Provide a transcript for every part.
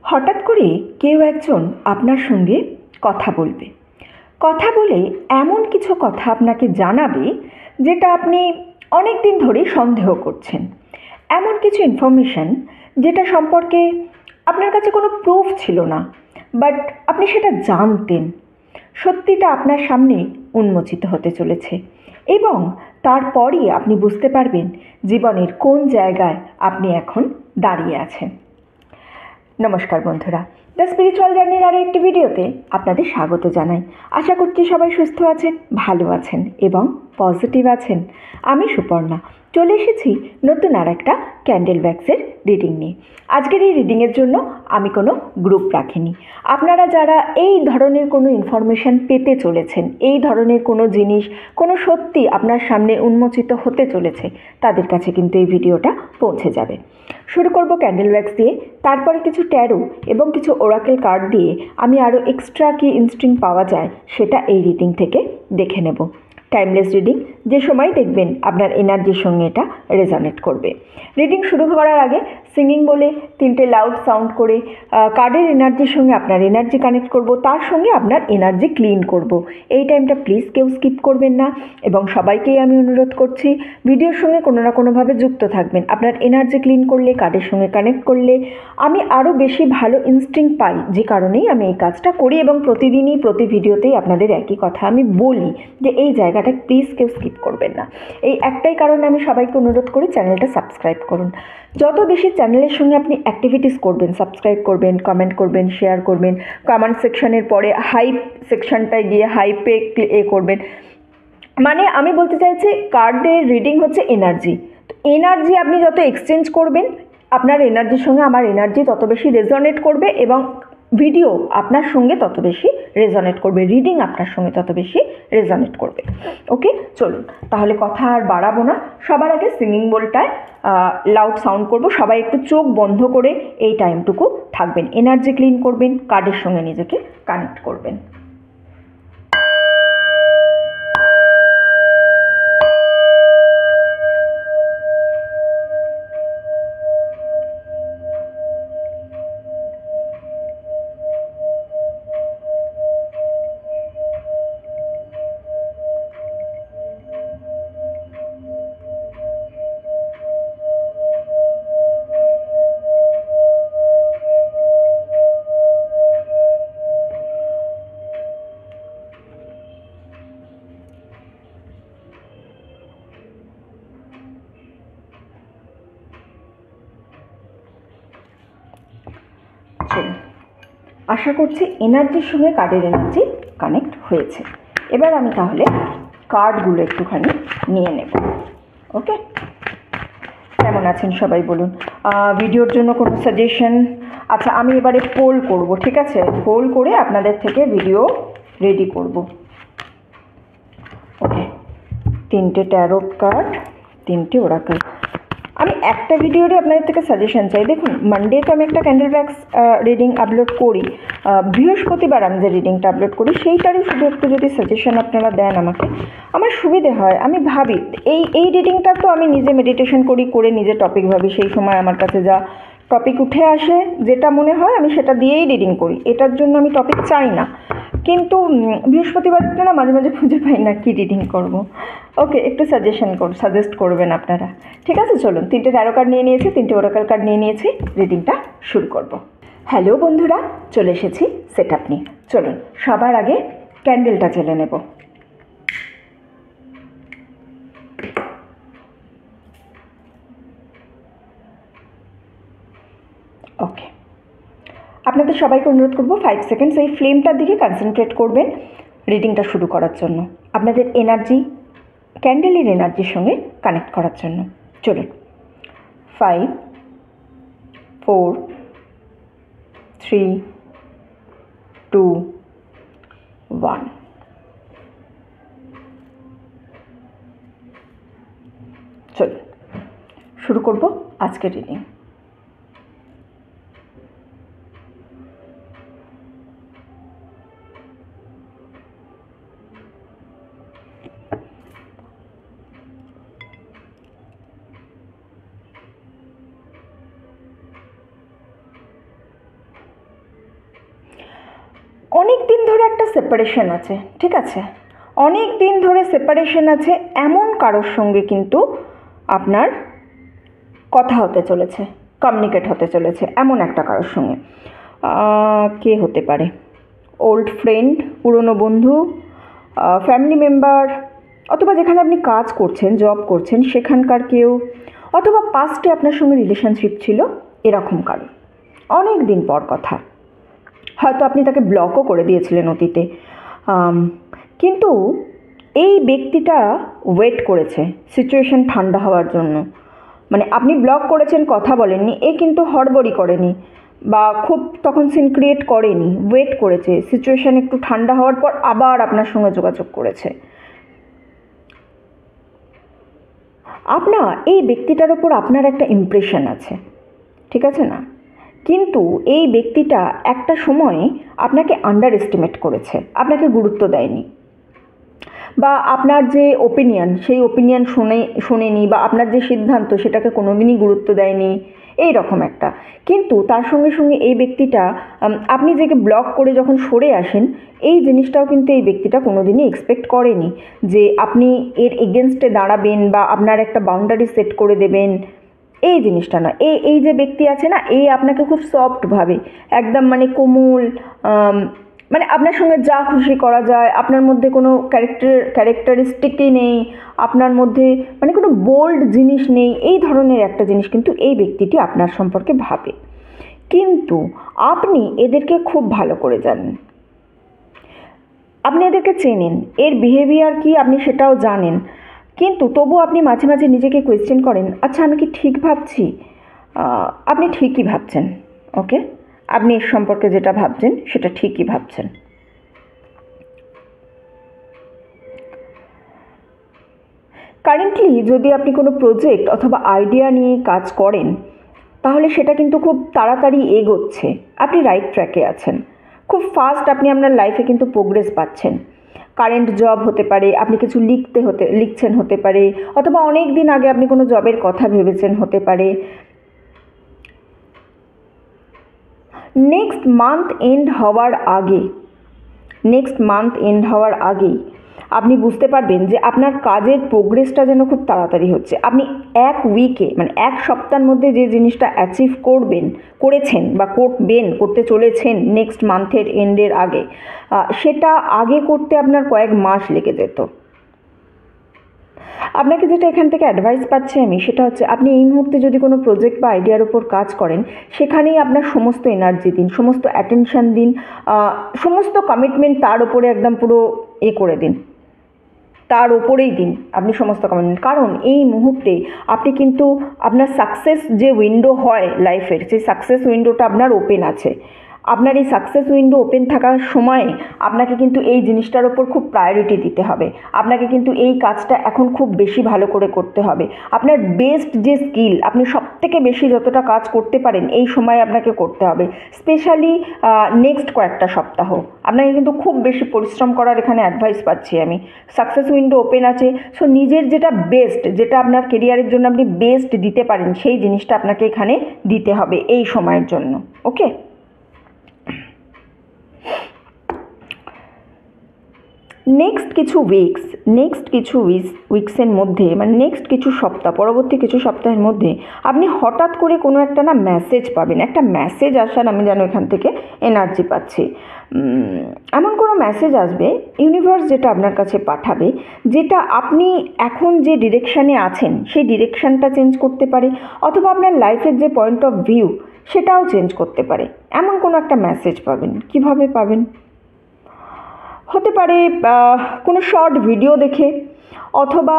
হঠাৎ করে কেউ একজন আপনার সঙ্গে কথা বলবে, কথা বলে এমন কিছু কথা আপনাকে জানাবে যেটা আপনি অনেক দিন ধরেই সন্দেহ করছেন। এমন কিছু ইনফরমেশান যেটা সম্পর্কে আপনার কাছে কোনো প্রুফ ছিল না, বাট আপনি সেটা জানতেন। সত্যিটা আপনার সামনে উন্মোচিত হতে চলেছে এবং তারপরই আপনি বুঝতে পারবেন জীবনের কোন জায়গায় আপনি এখন দাঁড়িয়ে আছেন। নমস্কার বন্ধুরা, দ্য স্পিরিচুয়াল জার্নির আরও একটি ভিডিওতে আপনাদের স্বাগত জানাই। আশা করছি সবাই সুস্থ আছেন, ভালো আছেন এবং পজিটিভ আছেন। আমি সুপর্ণা চলে এসেছি নতুন আর একটা ক্যান্ডেল ওয়্যাক্সের রিডিং নিয়ে। আজকের এই রিডিংয়ের জন্য আমি কোনো গ্রুপ রাখিনি। আপনারা যারা এই ধরনের কোনো ইনফরমেশান পেতে চলেছেন, এই ধরনের কোনো জিনিস, কোনো সত্যি আপনার সামনে উন্মোচিত হতে চলেছে, তাদের কাছে কিন্তু এই ভিডিওটা পৌঁছে যাবে। শুরু করব ক্যান্ডেল ওয়্যাক্স দিয়ে, তারপরে কিছু ট্যারো এবং কিছু ওরাকেল কার্ড দিয়ে আমি আরও এক্সট্রা কি ইনস্টিং পাওয়া যায় সেটা এই রিডিং থেকে দেখে নেব। টাইমলেস রিডিং, যে সময় দেখবেন আপনার এনার্জির সঙ্গে এটা রেজনেট করবে। রিডিং শুরু করার আগে সিঙ্গিং বলে 3টে লাউড সাউন্ড করে কার্ডের এনার্জির সঙ্গে আপনার এনার্জি কানেক্ট করব, তার সঙ্গে আপনার এনার্জি ক্লিন করব। এই টাইমটা প্লিজ কেউ স্কিপ করবেন না এবং সবাইকেই আমি অনুরোধ করছি ভিডিওর সঙ্গে কোনো না কোনোভাবে যুক্ত থাকবেন। আপনার এনার্জি ক্লিন করলে, কার্ডের সঙ্গে কানেক্ট করলে আমি আরও বেশি ভালো ইনস্টিংক্ট পাই, যে কারণেই আমি এই কাজটা করি এবং প্রতিদিনই প্রতি ভিডিওতেই আপনাদের একই কথা আমি বলি যে এই জায়গাটা প্লিজ কেউ স্কিপ করবেন না। এই একটাই কারণে আমি সবাইকে অনুরোধ করি চ্যানেলটা সাবস্ক্রাইব করুন। যত বেশি চ্যানেলের সঙ্গে আপনি অ্যাক্টিভিটিস করবেন, সাবস্ক্রাইব করবেন, কমেন্ট করবেন, শেয়ার করবেন, কমেন্ট সেকশনের পরে হাইপ সেকশনটায় গিয়ে হাইপে করবেন, মানে আমি বলতে চাইছি কার্ডের রিডিং হচ্ছে এনার্জি। তো এনার্জি আপনি যত এক্সচেঞ্জ করবেন, আপনার এনার্জির সঙ্গে আমার এনার্জি তত বেশি রেজনেট করবে এবং ভিডিও আপনার সঙ্গে তত বেশি রেজনেট করবে, রিডিং আপনার সঙ্গে তত বেশি রেজনেট করবে। ওকে, চলুন তাহলে কথা আর বাড়াবো না। সবার আগে সিঙ্গিং বোলটায় লাউড সাউন্ড করব। সবাই একটু চোখ বন্ধ করে এই টাইমটুকু থাকবেন, এনার্জি ক্লিন করবেন, কার্ডের সঙ্গে নিজেকে কানেক্ট করবেন। আশা করছি এনার্জির সঙ্গে কার্ডের এনার্জি কানেক্ট হয়েছে। এবার আমি তাহলে কার্ডগুলো একটুখানি নিয়ে নেব। ওকে, কেমন আছেন সবাই বলুন। ভিডিওর জন্য কোনো সাজেশন? আচ্ছা, আমি এবারে পোল করব, ঠিক আছে? পোল করে আপনাদের থেকে ভিডিও রেডি করব। ওকে, 3টে ট্যারো কার্ড, 3টে ওরাকেল। আমি একটা ভিডিওরই আপনাদের থেকে সাজেশন চাই। দেখুন, মানডে তো আমি একটা ক্যান্ডেল ওয়্যাক্স রিডিং আপলোড করি, বৃহস্পতিবার আমি যে রিডিংটা আপলোড করি সেইটারই শুধু একটু যদি সাজেশন আপনারা দেন আমাকে, আমার সুবিধে হয়। আমি ভাবি এই রিডিংটা তো আমি নিজে মেডিটেশন করে নিজে টপিক ভাবি, সেই সময় আমার কাছে যা টপিক উঠে আসে, যেটা মনে হয় আমি সেটা দিয়েই রিডিং করি। এটার জন্য আমি টপিক চাই না, কিন্তু বৃহস্পতিবারটা না মাঝে মাঝে খুঁজে পাই না কি রিডিং করব। ওকে, একটু সাজেস্ট করবেন আপনারা। ঠিক আছে, চলুন 3টে ট্যারো কার্ড নিয়ে নিয়েছি, 3টে ওরাকেল কার্ড নিয়ে নিয়েছি, রিডিংটা শুরু করব। হ্যালো বন্ধুরা, চলে এসেছি সেট আপ নিয়ে। চলুন সবার আগে ক্যান্ডেলটা জ্বেলে নেব। ওকে, আপনাদের সবাইকে অনুরোধ করবো 5 সেকেন্ডস এই ফ্লেমটার দিকে কনসেন্ট্রেট করবেন রিডিংটা শুরু করার জন্য, আপনাদের এনার্জি ক্যান্ডেলের এনার্জির সঙ্গে কানেক্ট করার জন্য। চলুন, 5 4 3 2 1। চলুন শুরু করব আজকের রিডিং। অনেক দিন ধরে একটা সেপারেশন আছে, ঠিক আছে, অনেক দিন ধরে সেপারেশন আছে এমন কারোর সঙ্গে কিন্তু আপনার কথা হতে চলেছে, কমিউনিকেট হতে চলেছে এমন একটা কারোর সঙ্গে। কে হতে পারে? ওল্ড ফ্রেন্ড, পুরনো বন্ধু, ফ্যামিলি মেম্বার, অথবা যেখানে আপনি কাজ করছেন, জব করছেন সেখানকার কেউ, অথবা পাস্টে আপনার সঙ্গে রিলেশনশিপ ছিল এরকম কারো। অনেক দিন পর কথা, হয়তো আপনি তাকে ব্লকও করে দিয়েছিলেন অতীতে, কিন্তু এই ব্যক্তিটা ওয়েট করেছে সিচুয়েশন ঠান্ডা হওয়ার জন্য। মানে আপনি ব্লক করেছেন, কথা বলেননি, এ কিন্তু হড়বড়ি করেনি বা খুব তখন সিন ক্রিয়েট করেনি, ওয়েট করেছে, সিচুয়েশান একটু ঠান্ডা হওয়ার পর আবার আপনার সঙ্গে যোগাযোগ করেছে। আপনার এই ব্যক্তিটার ওপর আপনার একটা ইমপ্রেশন আছে, ঠিক আছে না? কিন্তু এই ব্যক্তিটা একটা সময় আপনাকে আন্ডার এস্টিমেট করেছে, আপনাকে গুরুত্ব দেয়নি, বা আপনার যে ওপিনিয়ন সেই ওপিনিয়ন শোনেনি, বা আপনার যে সিদ্ধান্ত সেটাকে কোনোদিনই গুরুত্ব দেয়নি, এই রকম একটা। কিন্তু তার সঙ্গে সঙ্গে এই ব্যক্তিটা আপনি যে ব্লক করে যখন সরে আসেন, এই জিনিসটাও কিন্তু এই ব্যক্তিটা কোনোদিনই এক্সপেক্ট করেনি যে আপনি এর এগেনস্টে দাঁড়াবেন বা আপনার একটা বাউন্ডারি সেট করে দেবেন, এই জিনিসটা না। এই যে ব্যক্তি আছে না, এই আপনাকে খুব সফটভাবে একদম মানে কোমল, মানে আপনার সঙ্গে যা খুশি করা যায়, আপনার মধ্যে কোনো ক্যারেক্টারিস্টিকই নেই, আপনার মধ্যে মানে কোনো বোল্ড জিনিস নেই, এই ধরনের একটা জিনিস কিন্তু এই ব্যক্তিটি আপনার সম্পর্কে ভাবে। কিন্তু আপনি এদেরকে খুব ভালো করে জানেন, আপনি এদেরকে চেনেন, এর বিহেভিয়ার কি আপনি সেটাও জানেন, কিন্তু তবু আপনি মাঝে মাঝে নিজেকে কোয়েশ্চেন করেন, আচ্ছা আমি কি ঠিক ভাবছি? আপনি ঠিকই ভাবছেন, ওকে, আপনি এর সম্পর্কে যেটা ভাবছেন সেটা ঠিকই ভাবছেন। কারেন্টলি যদি আপনি কোনো প্রজেক্ট অথবা আইডিয়া নিয়ে কাজ করেন, তাহলে সেটা কিন্তু খুব তাড়াতাড়ি এগোচ্ছে, আপনি রাইট ট্র্যাকে আছেন, খুব ফাস্ট আপনি আপনার লাইফে কিন্তু প্রোগ্রেস পাচ্ছেন। কারেন্ট জব হতে পারে, আপনি কিছু লিখছেন হতে পারে, অথবা অনেক দিন আগে আপনি কোনো জবের কথা ভেবেছেন হতে পারে। নেক্সট মান্থ এন্ড হওয়ার আগেই আপনি বুঝতে পারবেন যে আপনার কাজের প্রোগ্রেসটা যেন খুব তাড়াতাড়ি হচ্ছে। আপনি এক উইকে মানে এক সপ্তাহের মধ্যে যে জিনিসটা অ্যাচিভ করেছেন বা করতে চলেছেন নেক্সট মান্থের এন্ডের আগে, সেটা আগে করতে আপনার কয়েক মাস লেগে যেত। আপনাকে যেটা এখান থেকে অ্যাডভাইস পাচ্ছি আমি, সেটা হচ্ছে আপনি এই মুহূর্তে যদি কোনো প্রজেক্ট বা আইডিয়ার ওপর কাজ করেন, সেখানেই আপনার সমস্ত এনার্জি দিন, সমস্ত অ্যাটেনশান দিন, সমস্ত কমিটমেন্ট তার ওপরে একদম পুরো করে দিন, তার ওপরেই দিন আপনি সমস্ত কমিটমেন্ট। কারণ এই মুহূর্তে আপনি কিন্তু আপনার সাকসেস যে উইন্ডো হয় লাইফের, সেই সাকসেস উইন্ডোটা আপনার ওপেন আছে। আপনার এই সাকসেস উইন্ডো ওপেন থাকার সময়ে আপনাকে কিন্তু এই জিনিসটার ওপর খুব প্রায়োরিটি দিতে হবে, আপনাকে কিন্তু এই কাজটা এখন খুব বেশি ভালো করে করতে হবে। আপনার বেস্ট যে স্কিল, আপনি সবথেকে বেশি যতটা কাজ করতে পারেন এই সময় আপনাকে করতে হবে। স্পেশালি নেক্সট কয়েকটা সপ্তাহ আপনাকে কিন্তু খুব বেশি পরিশ্রম করার এখানে অ্যাডভাইস পাচ্ছি আমি। সাকসেস উইন্ডো ওপেন আছে, সো নিজের যেটা বেস্ট, যেটা আপনার কেরিয়ারের জন্য আপনি বেস্ট দিতে পারেন, সেই জিনিসটা আপনাকে এখানে দিতে হবে এই সময়ের জন্য, ওকে। নেক্সট কিছু উইকসের মধ্যে, মানে নেক্সট কিছু সপ্তাহ, পরবর্তী কিছু সপ্তাহের মধ্যে আপনি হঠাৎ করে কোনো একটা না মেসেজ পাবেন, একটা মেসেজ আসার আমি যেন এখান থেকে এনার্জি পাচ্ছি। এমন কোনো মেসেজ আসবে, ইউনিভার্স যেটা আপনার কাছে পাঠাবে, যেটা আপনি এখন যে ডিরেকশানে আছেন সেই ডিরেকশানটা চেঞ্জ করতে পারে, অথবা আপনার লাইফের যে পয়েন্ট অফ ভিউ সেটাও চেঞ্জ করতে পারে। এমন কোনো একটা মেসেজ পাবেন। কিভাবে পাবেন? হতে পারে কোনো শর্ট ভিডিও দেখে, অথবা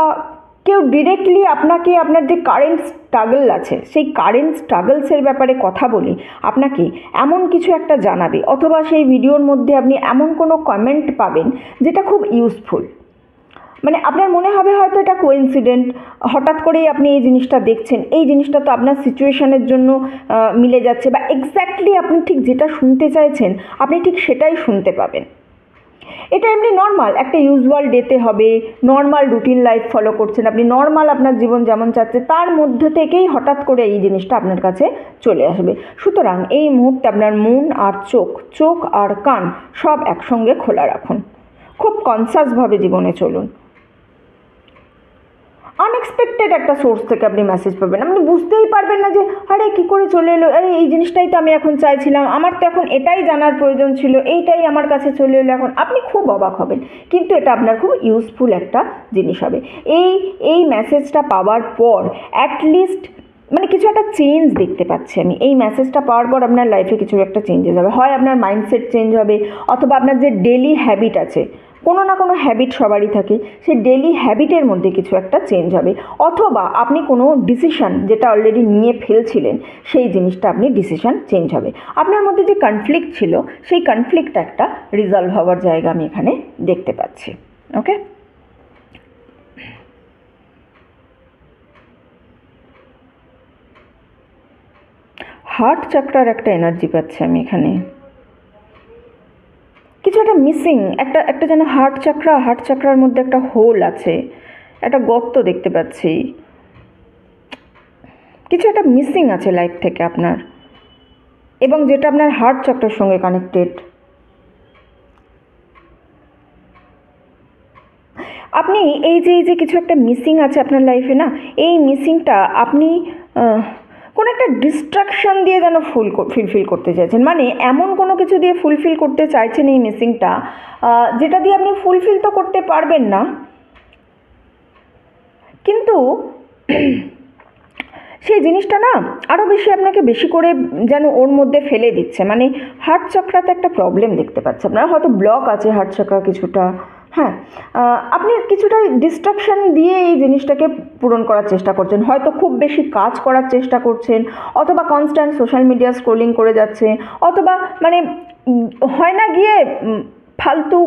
কেউ ডিরেক্টলি আপনাকে আপনার যে কারেন্ট স্ট্রাগল আছে সেই কারেন্ট স্ট্রাগলসের ব্যাপারে কথা বলে আপনাকে এমন কিছু একটা জানাবে, অথবা সেই ভিডিওর মধ্যে আপনি এমন কোনো কমেন্ট পাবেন যেটা খুব ইউজফুল। মানে আপনার মনে হবে হয়তো এটা কোইন্সিডেন্ট, হঠাৎ করেই আপনি এই জিনিসটা দেখছেন, এই জিনিসটা তো আপনার সিচুয়েশানের জন্য মিলে যাচ্ছে, বা এক্স্যাক্টলি আপনি ঠিক যেটা শুনতে চাইছেন আপনি ঠিক সেটাই শুনতে পাবেন। এটা এমনি নর্মাল একটা ইউজুয়াল ডেতে হবে, নর্মাল রুটিন লাইফ ফলো করছেন আপনি, নর্মাল আপনার জীবন যেমন চাচ্ছে তার মধ্যে থেকেই হঠাৎ করে এই জিনিসটা আপনার কাছে চলে আসবে। সুতরাং এই মুহূর্তে আপনার মন আর চোখ আর কান সব একসঙ্গে খোলা রাখুন, খুব কনসাসভাবে জীবনে চলুন। আনএক্সপেক্টেড একটা সোর্স থেকে আপনি মেসেজ পাবেন, আপনি বুঝতেই পারবেন না যে আরে কী করে চলে এলো, আরে এই জিনিসটাই তো আমি এখন চাইছিলাম, আমার তো এখন এটাই জানার প্রয়োজন ছিল, এইটাই আমার কাছে চলে এলো এখন। আপনি খুব অবাক হবেন, কিন্তু এটা আপনার খুব ইউজফুল একটা জিনিস হবে। এই মেসেজটা পাওয়ার পর অ্যাটলিস্ট মানে কিছু একটা চেঞ্জ দেখতে পাচ্ছি আমি। এই মেসেজটা পাওয়ার পর আপনার লাইফে কিছু একটা চেঞ্জেস হবে, হয় আপনার মাইন্ডসেট চেঞ্জ হবে, অথবা আপনার যে ডেলি হ্যাবিট আছে, কোনো না কোনো হ্যাবিট সবারই থাকে, সেই ডেলি হ্যাবিটের মধ্যে কিছু একটা চেঞ্জ হবে, অথবা আপনি কোনো ডিসিশান যেটা অলরেডি নিয়ে ফেলছিলেন সেই জিনিসটা আপনি ডিসিশান চেঞ্জ হবে। আপনার মধ্যে যে কনফ্লিক্ট ছিল সেই কনফ্লিক্ট একটা রিজলভ হওয়ার জায়গা আমি এখানে দেখতে পাচ্ছি। ওকে, হার্ট চাকরার একটা এনার্জি পাচ্ছি আমি এখানে, কিছু একটা মিসিং, একটা যেন হার্ট চাকরার মধ্যে একটা হোল আছে, একটা গর্ত দেখতে পাচ্ছি, কিছু একটা মিসিং আছে লাইফ থেকে আপনার, এবং যেটা আপনার হার্ট চাকরার সঙ্গে কানেক্টেড। আপনি এই যে কিছু একটা মিসিং আছে আপনার লাইফে না, এই মিসিংটা আপনি কোনো একটা ডিস্ট্রাকশান দিয়ে যেন ফুলফিল করতে চাইছেন, মানে এমন কোনো কিছু দিয়ে ফুলফিল করতে চাইছেন এই মিসিংটা, যেটা দিয়ে আপনি ফুলফিল তো করতে পারবেন না, কিন্তু সেই জিনিসটা না আরও বেশি আপনাকে বেশি করে যেন ওর মধ্যে ফেলে দিচ্ছে। মানে হার্ট চক্রাতে একটা প্রবলেম দেখতে পাচ্ছে আপনার, হয়তো ব্লক আছে হার্ট চক্রা কিছুটা, হ্যাঁ, আপনি কিছুটা ডিস্ট্রাকশান দিয়ে এই জিনিসটাকে পূরণ করার চেষ্টা করছেন, হয়তো খুব বেশি কাজ করার চেষ্টা করছেন, অথবা কনস্ট্যান্ট সোশ্যাল মিডিয়া স্ক্রোলিং করে যাচ্ছে, অথবা মানে হয় না গিয়ে ফালতু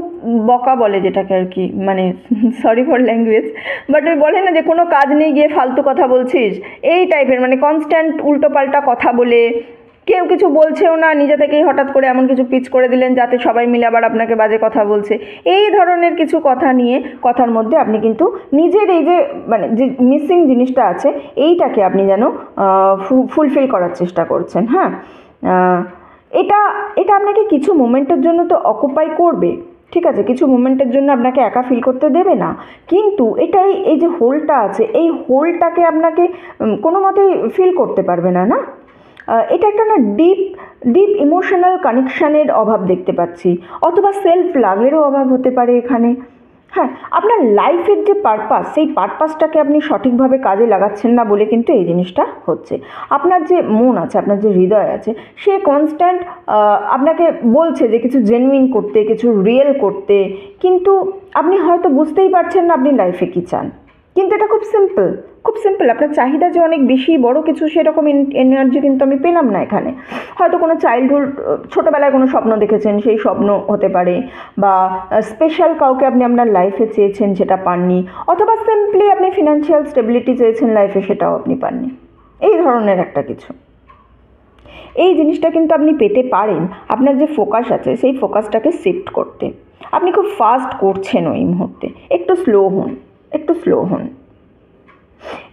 বকা বলে যেটাকে আর কি, মানে সরি ফর ল্যাঙ্গুয়েজ, বাট ওই বলে না যে কোনো কাজ নেই গিয়ে ফালতু কথা বলছিস, এই টাইপের, মানে কনস্ট্যান্ট উল্টোপাল্টা কথা বলে, কেউ কিছু বলছেও না, নিজে থেকেই হঠাৎ করে এমন কিছু পিচ করে দিলেন যাতে সবাই মিলে আবার আপনাকে বাজে কথা বলছে, এই ধরনের কিছু কথা নিয়ে কথার মধ্যে আপনি কিন্তু নিজের এই যে মানে যে মিসিং জিনিসটা আছে এইটাকে আপনি যেন ফুলফিল করার চেষ্টা করছেন। হ্যাঁ, এটা আপনাকে কিছু মোমেন্টের জন্য তো অকুপাই করবে, ঠিক আছে, কিছু মোমেন্টের জন্য আপনাকে একা ফিল করতে দেবে না, কিন্তু এটাই এই যে হোলটা আছে এই হোলটাকে আপনাকে কোনো মতেই ফিল করতে পারবে না, না, এটা একটা না ডিপ ইমোশনাল কানেকশানের অভাব দেখতে পাচ্ছি, অথবা সেলফ লাভেরও অভাব হতে পারে এখানে। হ্যাঁ, আপনার লাইফের যে পারপাস সেই পারপাসটাকে আপনি সঠিকভাবে কাজে লাগাচ্ছেন না বলে কিন্তু এই জিনিসটা হচ্ছে। আপনার যে মন আছে, আপনার যে হৃদয় আছে, সে কনস্ট্যান্ট আপনাকে বলছে যে কিছু জেনুইন করতে, কিছু রিয়েল করতে, কিন্তু আপনি হয়তো বুঝতেই পারছেন না আপনি লাইফে কী চান। কিন্তু এটা খুব সিম্পল, আপনার চাহিদা যে অনেক বেশি বড় কিছু সেরকম এনার্জি কিন্তু আমি পেলাম না এখানে। হয়তো কোনো চাইল্ডহুড ছোটোবেলায় কোনো স্বপ্ন দেখেছেন, সেই স্বপ্ন হতে পারে, বা স্পেশাল কাউকে আপনি আপনার লাইফে চেয়েছেন সেটা পাননি, অথবা সিম্পলি আপনি ফিনান্সিয়াল স্টেবিলিটি চেয়েছেন লাইফে, সেটাও আপনি পাননি, এই ধরনের একটা কিছু। এই জিনিসটা কিন্তু আপনি পেতে পারেন আপনার যে ফোকাস আছে সেই ফোকাসটাকে শিফট করতে। আপনি খুব ফাস্ট করছেন ওই মুহূর্তে, একটু স্লো হন।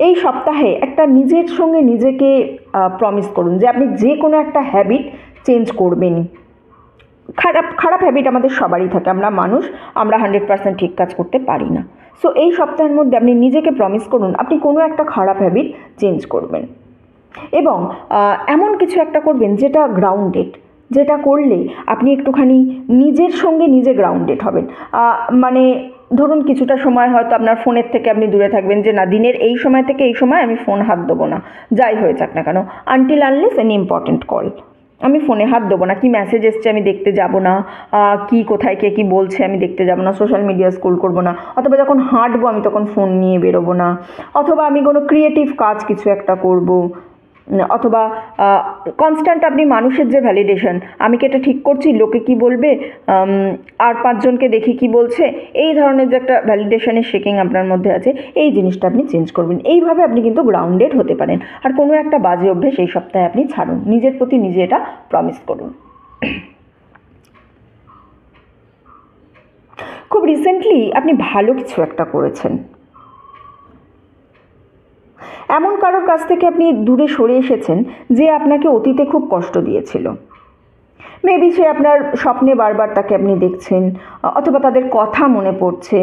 এই সপ্তাহে একটা নিজের সঙ্গে নিজেকে প্রমিস করুন যে আপনি যে কোনো একটা হ্যাবিট চেঞ্জ করবেনই। খারাপ হ্যাবিট আমাদের সবারই থাকে, আমরা মানুষ, আমরা 100% ঠিক কাজ করতে পারি না। সো এই সপ্তাহের মধ্যে আপনি নিজেকে প্রমিস করুন আপনি কোনো একটা খারাপ হ্যাবিট চেঞ্জ করবেন, এবং এমন কিছু একটা করবেন যেটা গ্রাউন্ডেড, যেটা করলে আপনি একটুখানি নিজের সঙ্গে নিজে গ্রাউন্ডেড হবেন। মানে ধরুন কিছুটা সময় হয়তো আপনার ফোনের থেকে আপনি দূরে থাকবেন, যে না দিনের এই সময় থেকে এই সময় আমি ফোন হাত দেবো না, যাই হয়ে যাক না কেন, until unless any important call, আমি ফোনে হাত দেবো না, কি মেসেজ এসছে আমি দেখতে যাব না, কি কোথায় কে কী বলছে আমি দেখতে যাব না, সোশ্যাল মিডিয়া স্ক্রল করবো না, অথবা যখন হাঁটবো আমি তখন ফোন নিয়ে বেরোবো না, অথবা আমি কোনো ক্রিয়েটিভ কাজ কিছু একটা করব, অথবা কনস্ট্যান্ট আপনি মানুষের যে ভ্যালিডেশন, আমি কি এটা ঠিক করছি, লোকে কি বলবে, আর 5 জনকে দেখি কি বলছে, এই ধরনের যে একটা ভ্যালিডেশনের শেকিং আপনার মধ্যে আছে, এই জিনিসটা আপনি চেঞ্জ করবেন। এইভাবে আপনি কিন্তু গ্রাউন্ডেড হতে পারেন। আর কোনো একটা বাজে অভ্যেস এই সপ্তাহে আপনি ছাড়ুন, নিজের প্রতি নিজে এটা প্রমিস করুন। খুব রিসেন্টলি আপনি ভালো কিছু একটা করেছেন, এমন কারোর কাছ থেকে আপনি দূরে সরে এসেছেন যে আপনাকে অতীতে খুব কষ্ট দিয়েছিল। মেবি সে আপনার স্বপ্নে বারবার তাকে আপনি দেখছেন, অথবা তাদের কথা মনে পড়ছে,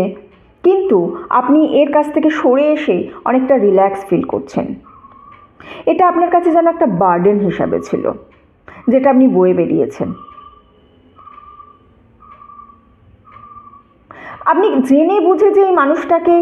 কিন্তু আপনি এর কাছ থেকে সরে এসে অনেকটা রিল্যাক্স ফিল করছেন। এটা আপনার কাছে যেন একটা বার্ডেন হিসাবে ছিল, যেটা আপনি বয়ে বেরিয়েছেন। আপনি জেনে বুঝে যে এই মানুষটাকে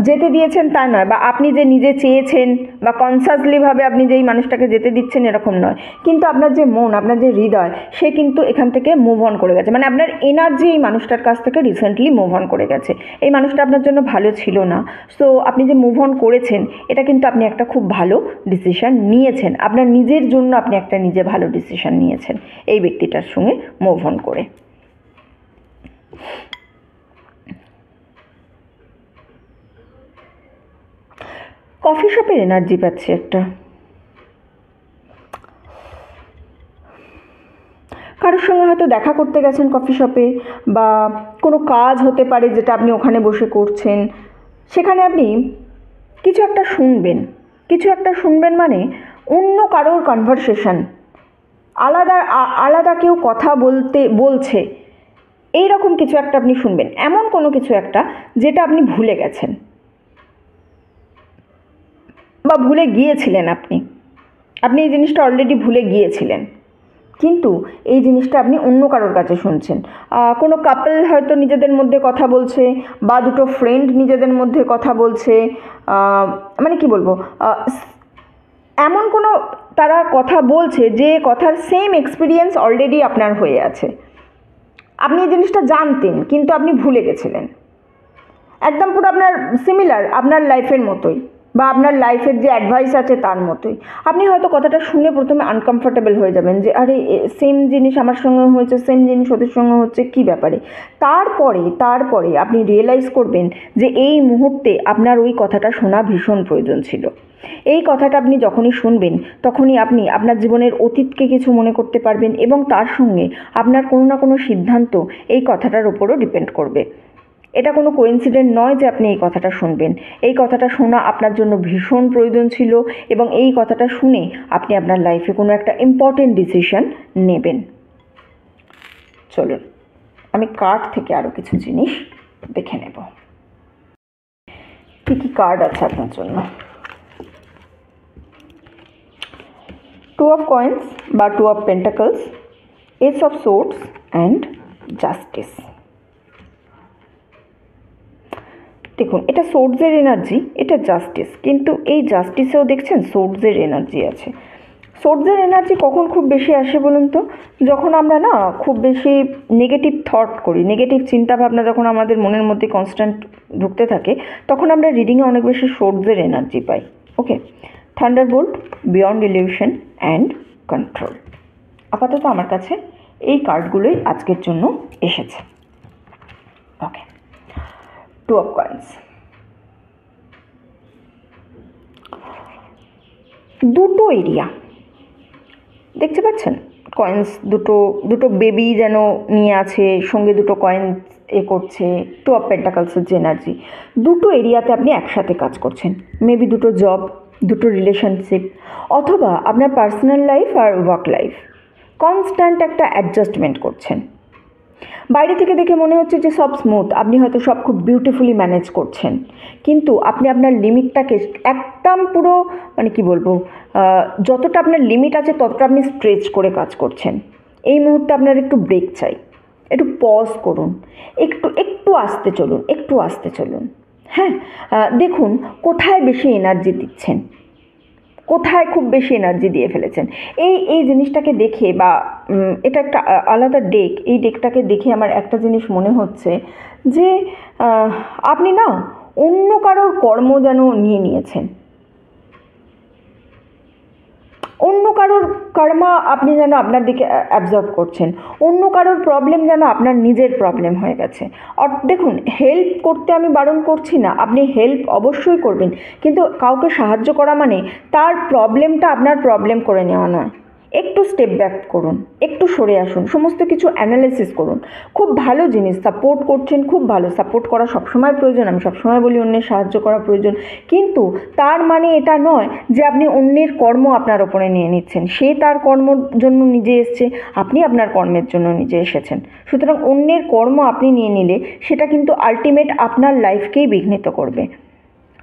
যেতে দিয়েছেন তা নয়, বা আপনি যে নিজে চেয়েছেন বা কনসাসলিভাবে আপনি যে এই মানুষটাকে যেতে দিচ্ছেন এরকম নয়, কিন্তু আপনার যে মন, আপনার যে হৃদয়, সে কিন্তু এখান থেকে মুভ অন করে গেছে। মানে আপনার এনার্জি এই মানুষটার কাছ থেকে রিসেন্টলি মুভ অন করে গেছে। এই মানুষটা আপনার জন্য ভালো ছিল না, সো আপনি যে মুভ অন করেছেন এটা কিন্তু আপনি একটা খুব ভালো ডিসিশন নিয়েছেন। আপনার নিজের জন্য আপনি একটা নিজে ভালো ডিসিশন নিয়েছেন এই ব্যক্তিটার সঙ্গে মুভ অন করে। কফি শপের এনার্জি পাচ্ছি একটা। কারোর সঙ্গে হয়তো দেখা করতে গেছেন কফি শপে, বা কোনো কাজ হতে পারে যেটা আপনি ওখানে বসে করছেন। সেখানে আপনি কিছু একটা শুনবেন, কিছু একটা শুনবেন মানে অন্য কারোর কনভারসেশন, আলাদা কেউ কথা বলছে, এই রকম কিছু একটা আপনি শুনবেন। এমন কোনো কিছু একটা যেটা আপনি ভুলে গেছেন বা ভুলে গিয়েছিলেন। আপনি এই জিনিসটা অলরেডি ভুলে গিয়েছিলেন, কিন্তু এই জিনিসটা আপনি অন্য কারোর কাছে শুনছেন। কোনো কাপল হয়তো নিজেদের মধ্যে কথা বলছে, বা দুটো ফ্রেন্ড নিজেদের মধ্যে কথা বলছে, মানে কি বলবো, এমন কোনো তারা কথা বলছে যে কথার সেম এক্সপিরিয়েন্স অলরেডি আপনার হয়ে আছে। আপনি এই জিনিসটা জানতেন কিন্তু আপনি ভুলে গেছিলেন। একদম পুরো আপনার সিমিলার আপনার লাইফের মতোই, বা আপনার লাইফের যে অ্যাডভাইস আছে তার মতোই। আপনি হয়তো কথাটা শুনে প্রথমে আনকমফোর্টেবল হয়ে যাবেন, যে আরে সেম জিনিস আমার সঙ্গে হয়েছে, সেম জিনিস ওদের সঙ্গে হচ্ছে, কী ব্যাপারে। তারপরে আপনি রিয়েলাইজ করবেন যে এই মুহূর্তে আপনার ওই কথাটা শোনা ভীষণ প্রয়োজন ছিল। এই কথাটা আপনি যখনই শুনবেন তখনই আপনি আপনার জীবনের অতীতকে কিছু মনে করতে পারবেন, এবং তার সঙ্গে আপনার কোনো না কোনো সিদ্ধান্ত এই কথাটার ওপরও ডিপেন্ড করবে। এটা কোনো কোইন্সিডেন্ট নয় যে আপনি এই কথাটা শুনবেন। এই কথাটা শোনা আপনার জন্য ভীষণ প্রয়োজন ছিল, এবং এই কথাটা শুনে আপনি আপনার লাইফে কোনো একটা ইম্পর্টেন্ট ডিসিশন নেবেন। চলুন আমি কার্ড থেকে আরও কিছু জিনিস দেখে নেব, কী কী কার্ড আছে আপনার জন্য। টু অফ কয়েন্স বা two of pentacles, ace of swords and justice. দেখুন, এটা সোর্ডসের এনার্জি, এটা জাস্টিস, কিন্তু এই জাস্টিসেও দেখছেন সোর্ডসের এনার্জি আছে। সোর্ডসের এনার্জি কখন খুব বেশি আসে বলুন তো? যখন আমরা না খুব বেশি নেগেটিভ থট করি, নেগেটিভ চিন্তাভাবনা যখন আমাদের মনের মধ্যে কনস্ট্যান্ট ঢুকতে থাকে, তখন আমরা রিডিংয়ে অনেক বেশি সোর্ডসের এনার্জি পাই। Okay, thunderbolt, beyond illusion and control. আপাতত আমার কাছে এই কার্ডগুলোই আজকের জন্য এসেছে। ওকে, টু অফ কয়েন্স, দুটো এরিয়া দেখতে পাচ্ছেন। কয়েন্স দুটো বেবি যেন নিয়ে আছে, সঙ্গে দুটো কয়েন্স করছে। টু অফ পেন্টাকলসের যে এনার্জি, দুটো এরিয়াতে আপনি একসাথে কাজ করছেন। মেবি দুটো জব, দুটো রিলেশনশিপ, অথবা আপনার পার্সোনাল লাইফ আর ওয়ার্ক লাইফ, কনস্ট্যান্ট একটা অ্যাডজাস্টমেন্ট করছেন। বাইরে থেকে দেখে মনে হচ্ছে যে সব স্মুথ, আপনি হয়তো সব খুব বিউটিফুলি ম্যানেজ করছেন, কিন্তু আপনি আপনার লিমিটটাকে একদম পুরো, মানে কি বলবো, যতটা আপনার লিমিট আছে ততটা আপনি স্ট্রেচ করে কাজ করছেন। এই মুহূর্তে আপনার একটু ব্রেক চাই, একটু পজ করুন, একটু আস্তে চলুন। হ্যাঁ, দেখুন কোথায় বেশি এনার্জি দিচ্ছেন, কোথায় খুব বেশি এনার্জি দিয়ে ফেলেছেন। এই জিনিসটাকে দেখে, বা এটা একটা আলাদা ডেক, এই ডেকটাকে দেখে আমার একটা জিনিস মনে হচ্ছে যে আপনি না অন্য কারোর কর্ম যেন নিয়ে নিয়েছেন, অন্য কারোর কর্মা আপনি যেন আপনার দিকে অ্যাবজর্ব করছেন, অন্য কারোর প্রবলেম যেন আপনার নিজের প্রবলেম হয়ে গেছে। দেখুন, হেল্প করতে আমি বারণ করছি না, আপনি হেল্প অবশ্যই করবেন, কিন্তু কাউকে সাহায্য করা মানে তার প্রবলেমটা আপনার প্রবলেম করে নেওয়া নয়। একটু স্টেপ ব্যাক করুন, একটু সরে আসুন, সমস্ত কিছু অ্যানালাইসিস করুন। খুব ভালো জিনিস, সাপোর্ট করছেন, খুব ভালো। সাপোর্ট করা সবসময় প্রয়োজন, আমি সবসময় বলি অন্যের সাহায্য করা প্রয়োজন, কিন্তু তার মানে এটা নয় যে আপনি অন্যের কর্ম আপনার ওপরে নিয়ে নিচ্ছেন। সে তার কর্মর জন্য নিজে এসছে, আপনি আপনার কর্মের জন্য নিজে এসেছেন। সুতরাং অন্যের কর্ম আপনি নিয়ে নিলে সেটা কিন্তু আলটিমেট আপনার লাইফকেই বিঘ্নিত করবে।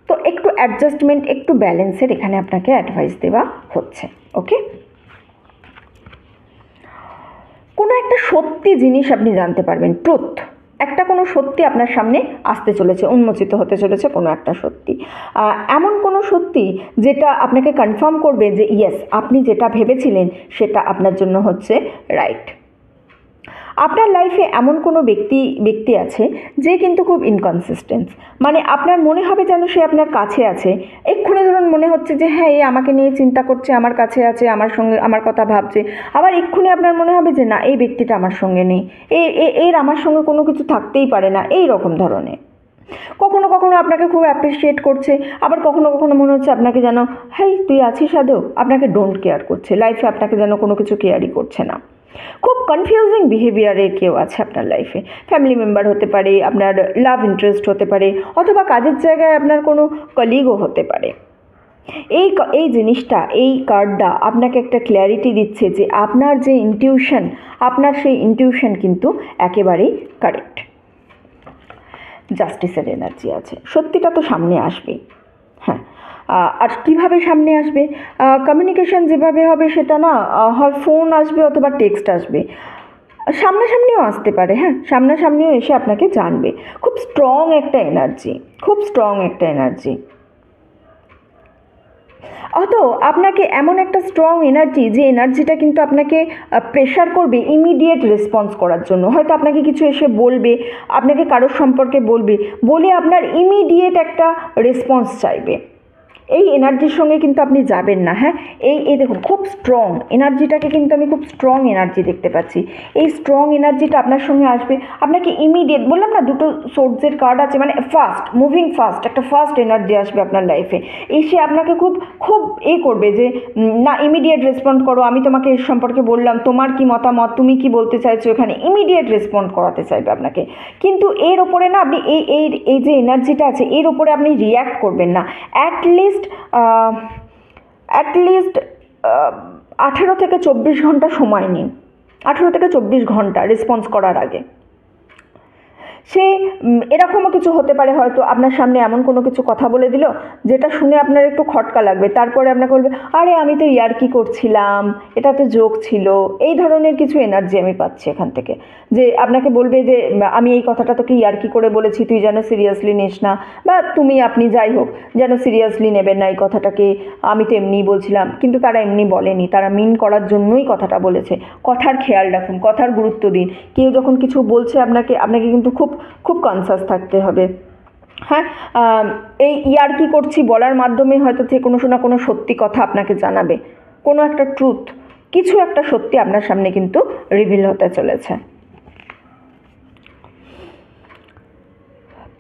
তো একটু অ্যাডজাস্টমেন্ট, একটু ব্যালেন্সের এখানে আপনাকে অ্যাডভাইস দেওয়া হচ্ছে। ওকে, কোনো একটা সত্যি জিনিস আপনি জানতে পারবেন, ট্রুথ, একটা কোনো সত্যি আপনার সামনে আসতে চলেছে, উন্মোচিত হতে চলেছে কোনো একটা সত্যি, এমন কোনো সত্যি যেটা আপনাকে কনফার্ম করবে যে ইয়েস, আপনি যেটা ভেবেছিলেন সেটা আপনার জন্য হচ্ছে রাইট। আপনার লাইফে এমন কোনো ব্যক্তি আছে যে কিন্তু খুব ইনকনসিস্টেন্ট, মানে আপনার মনে হবে যেন সে আপনার কাছে আছে, এক্ষুনি ধরুন মনে হচ্ছে যে হ্যাঁ এ আমাকে নিয়ে চিন্তা করছে, আমার কাছে আছে, আমার সঙ্গে আমার কথা ভাবছে, আবার এক্ষুনি আপনার মনে হবে যে না, এই ব্যক্তিটা আমার সঙ্গে নেই, এর আমার সঙ্গে কোনো কিছু থাকতেই পারে না, এই রকম ধরনের। কখনো কখনো আপনাকে খুব অ্যাপ্রিসিয়েট করছে, আবার কখনো কখনো মনে হচ্ছে আপনাকে যেন হ্যাঁ তুই আছিস আদৌ, আপনাকে ডোন্ট কেয়ার করছে, লাইফে আপনাকে যেন কোনো কিছু কেয়ারই করছে না। খুব কনফিউজিং বিহেভিয়ারের কেউ আছে আপনার লাইফে, ফ্যামিলি মেম্বার হতে পারে, আপনার লাভ ইন্টারেস্ট হতে পারে, অথবা কাজের জায়গায় আপনার কোনো কলিগও হতে পারে। এই জিনিসটা, এই কার্ডটা আপনাকে একটা ক্ল্যারিটি দিচ্ছে যে আপনার যে ইনটিউশন, আপনার সেই ইনটিউশন কিন্তু একেবারেই কারেক্ট। জাস্টিসের এনার্জি আছে, সত্যিটা তো সামনে আসবেই। হ্যাঁ, আর কীভাবে সামনে আসবে, কমিউনিকেশন যেভাবে হবে সেটা না হয় ফোন আসবে অথবা টেক্সট আসবে, সামনাসামনিও আসতে পারে। হ্যাঁ, সামনাসামনিও এসে আপনাকে জানবে। খুব স্ট্রং একটা এনার্জি, খুব স্ট্রং একটা এনার্জি। অত আপনাকে এমন একটা স্ট্রং এনার্জি, যে এনার্জিটা কিন্তু আপনাকে প্রেশার করবে ইমিডিয়েট রেসপন্স করার জন্য। হয়তো আপনাকে কিছু এসে বলবে, আপনাকে কারোর সম্পর্কে বলবে, বলে আপনার ইমিডিয়েট একটা রেসপন্স চাইবে। এই এনার্জির সঙ্গে কিন্তু আপনি যাবেন না। হ্যাঁ, এই দেখুন খুব স্ট্রং এনার্জিটাকে কিন্তু আমি খুব স্ট্রং এনার্জি দেখতে পাচ্ছি। এই স্ট্রং এনার্জিটা আপনার সঙ্গে আসবে, আপনাকে ইমিডিয়েট, বললাম না দুটো সোর্সের কার্ড আছে, মানে ফাস্ট মুভিং, ফাস্ট একটা ফাস্ট এনার্জি আসবে আপনার লাইফে, এসে আপনাকে খুব খুব করবে যে না ইমিডিয়েট রেসপন্ড করো, আমি তোমাকে এর সম্পর্কে বললাম, তোমার কি মতামত, তুমি কি বলতে চাইছো, এখানে ইমিডিয়েট রেসপন্ড করাতে চাইবে আপনাকে। কিন্তু এর ওপরে না আপনি এই যে এনার্জিটা আছে এর ওপরে আপনি রিয়্যাক্ট করবেন না। অ্যাটলিস্ট 18 থেকে 24 ঘন্টা সময় নিন, 18 থেকে 24 ঘন্টা রেসপন্স করার আগে। সে এরকমও কিছু হতে পারে, হয়তো আপনার সামনে এমন কোনো কিছু কথা বলে দিল যেটা শুনে আপনার একটু খটকা লাগবে, তারপরে আপনাকে বলবে আরে আমি তো ইয়ার্কি করছিলাম, এটা তো জোক ছিল, এই ধরনের কিছু এনার্জি আমি পাচ্ছি এখান থেকে। যে আপনাকে বলবে যে আমি এই কথাটা তোকে ইয়ার্কি করে বলেছি, তুই যেন সিরিয়াসলি নিস না, বা আপনি যাই হোক যেন সিরিয়াসলি নেবেন না এই কথাটাকে, আমি তো এমনিই বলছিলাম। কিন্তু তারা এমনি বলেনি, তারা মিন করার জন্যই কথাটা বলেছে। কথার খেয়াল রাখুন, কথার গুরুত্ব দিন। কেউ যখন কিছু বলছে আপনাকে কিন্তু খুব খুব কনসাস থাকতে হবে। হ্যাঁ, এই ইয়ার্কি করছি বলার মাধ্যমে হয়তো যে কোনো না কোনো সত্যি কথা আপনাকে জানাবে, কোনো একটা ট্রুথ, কিছু একটা সত্যি আপনার সামনে কিন্তু রিভিল হতে চলেছে।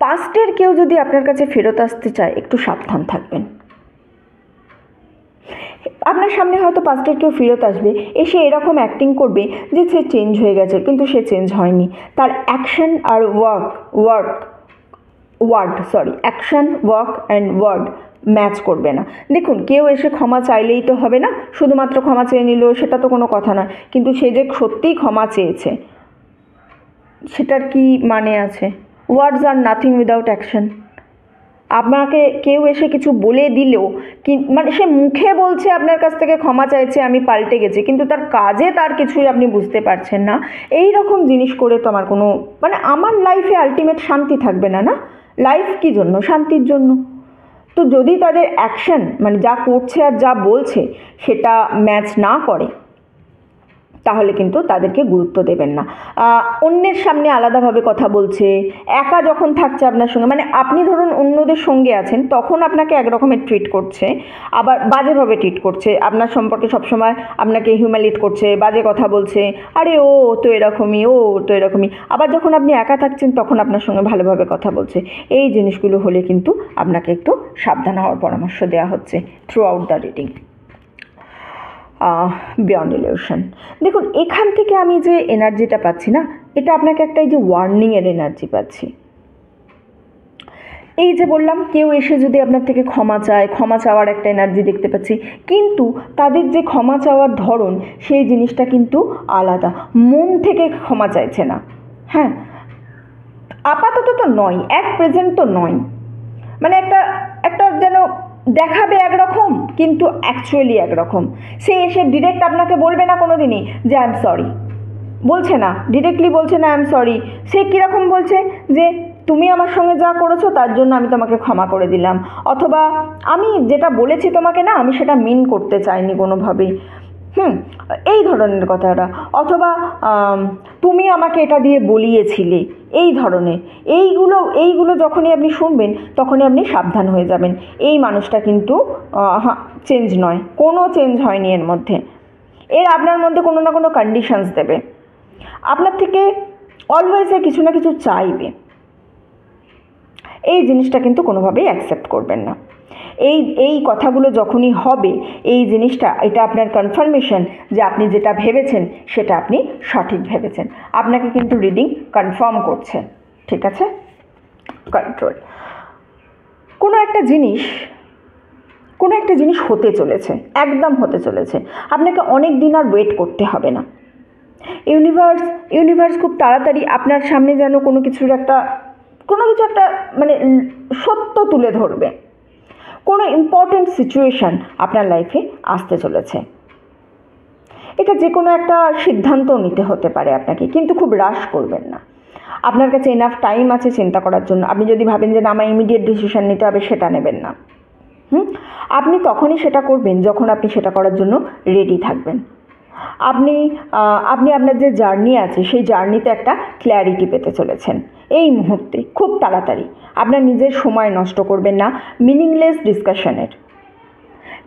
পাস্টের কেউ যদি আপনার কাছে ফেরত আসতে চায়, একটু সাবধান থাকবেন। আপনার সামনে হয়তো পাস্টের কেউ ফেরত আসবে, এসে এরকম অ্যাক্টিং করবে যে সে চেঞ্জ হয়ে গেছে, কিন্তু সে চেঞ্জ হয়নি। তার অ্যাকশন আর action, work and word match করবে না। দেখুন, কেউ এসে ক্ষমা চাইলেই তো হবে না, শুধুমাত্র ক্ষমা চেয়ে নিল সেটা তো কোনো কথা নয়, কিন্তু সে যে সত্যিই ক্ষমা চেয়েছে সেটার কি মানে আছে? ওয়ার্ডস আর নাথিং উইদাউট অ্যাকশন। আপনাকে কেউ এসে কিছু বলে দিলেও মানে সে মুখে বলছে আপনার কাছ থেকে ক্ষমা চাইছে, আমি পাল্টে গেছি, কিন্তু তার কাজে তার কিছুই আপনি বুঝতে পারছেন না। এই রকম জিনিস করে তো আমার কোনো মানে আমার লাইফে আলটিমেট শান্তি থাকবে না। না, লাইফ কী জন্য? শান্তির জন্য। তো যদি তাদের অ্যাকশন মানে যা করছে আর যা বলছে সেটা ম্যাচ না করে, তাহলে কিন্তু তাদেরকে গুরুত্ব দেবেন না। অন্যের সামনে আলাদাভাবে কথা বলছে, একা যখন থাকছে আপনার সঙ্গে, মানে আপনি ধরুন অন্যদের সঙ্গে আছেন, তখন আপনাকে একরকমের ট্রিট করছে, আবার বাজেভাবে ট্রিট করছে, আপনার সম্পর্কে সবসময় আপনাকে হিউমিলিয়েট করছে, বাজে কথা বলছে, আরে ও তো এরকমই, ও তো এরকমই। আবার যখন আপনি একা থাকছেন তখন আপনার সঙ্গে ভালোভাবে কথা বলছে। এই জিনিসগুলো হলে কিন্তু আপনাকে একটু সাবধান হওয়ার পরামর্শ দেওয়া হচ্ছে through out the reading. Beyond illusion. দেখুন এখান থেকে আমি যে এনার্জিটা পাচ্ছি না, এটা আপনাকে একটা এই যে ওয়ার্নিংয়ের এনার্জি পাচ্ছি। এই যে বললাম কেউ এসে যদি আপনার থেকে ক্ষমা চায়, ক্ষমা চাওয়ার একটা এনার্জি দেখতে পাচ্ছি, কিন্তু তাদের যে ক্ষমা চাওয়ার ধরন সেই জিনিসটা কিন্তু আলাদা, মন থেকে ক্ষমা চাইছে না। হ্যাঁ, আপাতত তো নয়, অ্যাট প্রেজেন্ট তো নয়, মানে একটা একটা যেন দেখাবে একরকম কিন্তু অ্যাকচুয়ালি একরকম। সে এসে ডিরেক্ট আপনাকে বলবে না কোনো দিনই যে আই এম সরি, বলছে না, ডিরেক্টলি বলছে না আই এম সরি। সে কীরকম বলছে যে তুমি আমার সঙ্গে যা করেছো তার জন্য আমি তোমাকে ক্ষমা করে দিলাম, অথবা আমি যেটা বলেছি তোমাকে না আমি সেটা মিন করতে চাইনি কোনোভাবেই, এই ধরনের কথাটা, অথবা তুমি আমাকে এটা দিয়ে বলিয়েছিলে, এই ধরনের এইগুলো যখনই আপনি শুনবেন তখনই আপনি সাবধান হয়ে যাবেন। এই মানুষটা কিন্তু চেঞ্জ নয়, কোনো চেঞ্জ হয়নি এর মধ্যে। এর আপনার মধ্যে কোনো না কোনো কন্ডিশনস দেবে, আপনার থেকে অলওয়েজ কিছু না কিছু চাইবে। এই জিনিসটা কিন্তু কোনোভাবেই অ্যাকসেপ্ট করবেন না। এই কথাগুলো যখনই হবে, এই জিনিসটা এটা আপনার কনফার্মেশন যে আপনি যেটা ভেবেছেন সেটা আপনি সঠিক ভেবেছেন। আপনাকে কিন্তু রিডিং কনফার্ম করছে, ঠিক আছে? কন্ট্রোল। কোনো একটা জিনিস হতে চলেছে, একদম হতে চলেছে, আপনাকে অনেক দিন আর ওয়েট করতে হবে না। ইউনিভার্স খুব তাড়াতাড়ি আপনার সামনে যেন কোনো কিছু একটা মানে সত্য তুলে ধরবে। কোনো ইম্পর্টেন্ট সিচুয়েশান আপনার লাইফে আসতে চলেছে। এটা যে কোনো একটা সিদ্ধান্তও নিতে হতে পারে আপনাকে, কিন্তু খুব রাশ করবেন না। আপনার কাছে এনাফ টাইম আছে চিন্তা করার জন্য। আপনি যদি ভাবেন যে না আমার ইমিডিয়েট ডিসিশন নিতে হবে, সেটা নেবেন না। আপনি তখনই সেটা করবেন যখন আপনি সেটা করার জন্য রেডি থাকবেন। আপনি আপনার যে জার্নি আছে সেই জার্নিতে একটা ক্ল্যারিটি পেতে চলেছেন এই মুহূর্তে, খুব তাড়াতাড়ি। আপনার নিজের সময় নষ্ট করবেন না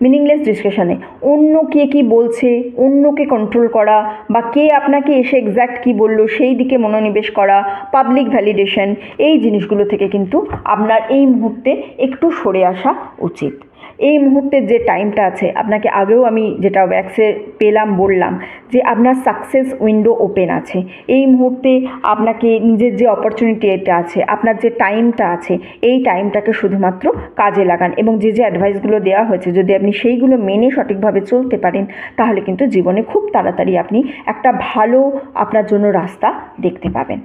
মিনিংলেস ডিসকাশনে। অন্য কে কী বলছে, অন্যকে কন্ট্রোল করা, বা কে আপনাকে এসে এক্স্যাক্ট কী বললো সেই দিকে মনোনিবেশ করা, পাবলিক ভ্যালিডেশন, এই জিনিসগুলো থেকে কিন্তু আপনার এই মুহূর্তে একটু সরে আসা উচিত। এই মুহূর্তে যে টাইমটা আছে, আপনাকে আগেও আমি যেটা ওয়্যাক্সে বললাম যে আপনার সাকসেস উইন্ডো ওপেন আছে। এই মুহূর্তে আপনাকে নিজের যে অপরচুনিটি এটা আছে, আপনার যে টাইমটা আছে, এই টাইমটাকে শুধুমাত্র কাজে লাগান, এবং যে অ্যাডভাইসগুলো দেওয়া হয়েছে যদি আপনি সেইগুলো মেনে সঠিকভাবে চলতে পারেন, তাহলে কিন্তু জীবনে খুব তাড়াতাড়ি আপনি একটা ভালো আপনার জন্য রাস্তা দেখতে পাবেন।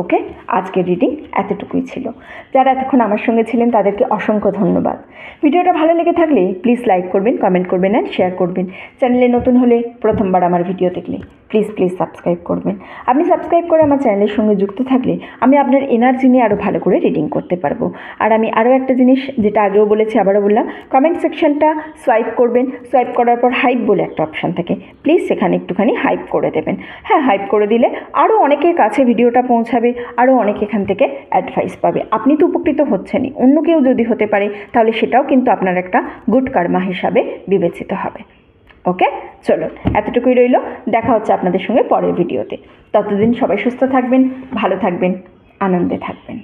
ওকে, আজকের রিডিং এতটুকুই ছিল। যারা এতক্ষণ আমার সঙ্গে ছিলেন তাদেরকে অসংখ্য ধন্যবাদ। ভিডিওটা ভালো লেগে থাকলে প্লিজ লাইক করবেন, কমেন্ট করবেন অ্যান্ড শেয়ার করবেন। চ্যানেলে নতুন হলে, প্রথমবার আমার ভিডিও দেখলে প্লিজ সাবস্ক্রাইব করবেন। আপনি সাবস্ক্রাইব করে আমার চ্যানেলের সঙ্গে যুক্ত থাকলে আমি আপনার এনার্জি নিয়ে আরও ভালো করে রিডিং করতে পারবো। আর আমি আরও একটা জিনিস যেটা আগেও বলেছি আবারও বললাম, কমেন্ট সেকশনটা সোয়াইপ করবেন। সোয়াইপ করার পর হাইপ বলে একটা অপশান থাকে, প্লিজ সেখানে একটুখানি হাইপ করে দেবেন। হ্যাঁ, হাইপ করে দিলে আরও অনেকের কাছে ভিডিওটা পৌঁছাবে, আরও অনেক এখান থেকে অ্যাডভাইস পাবে। আপনি তো উপকৃত হচ্ছেনই, অন্য কেউ যদি হতে পারে তাহলে সেটাও কিন্তু আপনার একটা গুড কার্মা হিসাবে বিবেচিত হবে। ওকে, চলুন এতটুকুই রইল। দেখা হচ্ছে আপনাদের সঙ্গে পরের ভিডিওতে। ততদিন সবাই সুস্থ থাকবেন, ভালো থাকবেন, আনন্দে থাকবেন।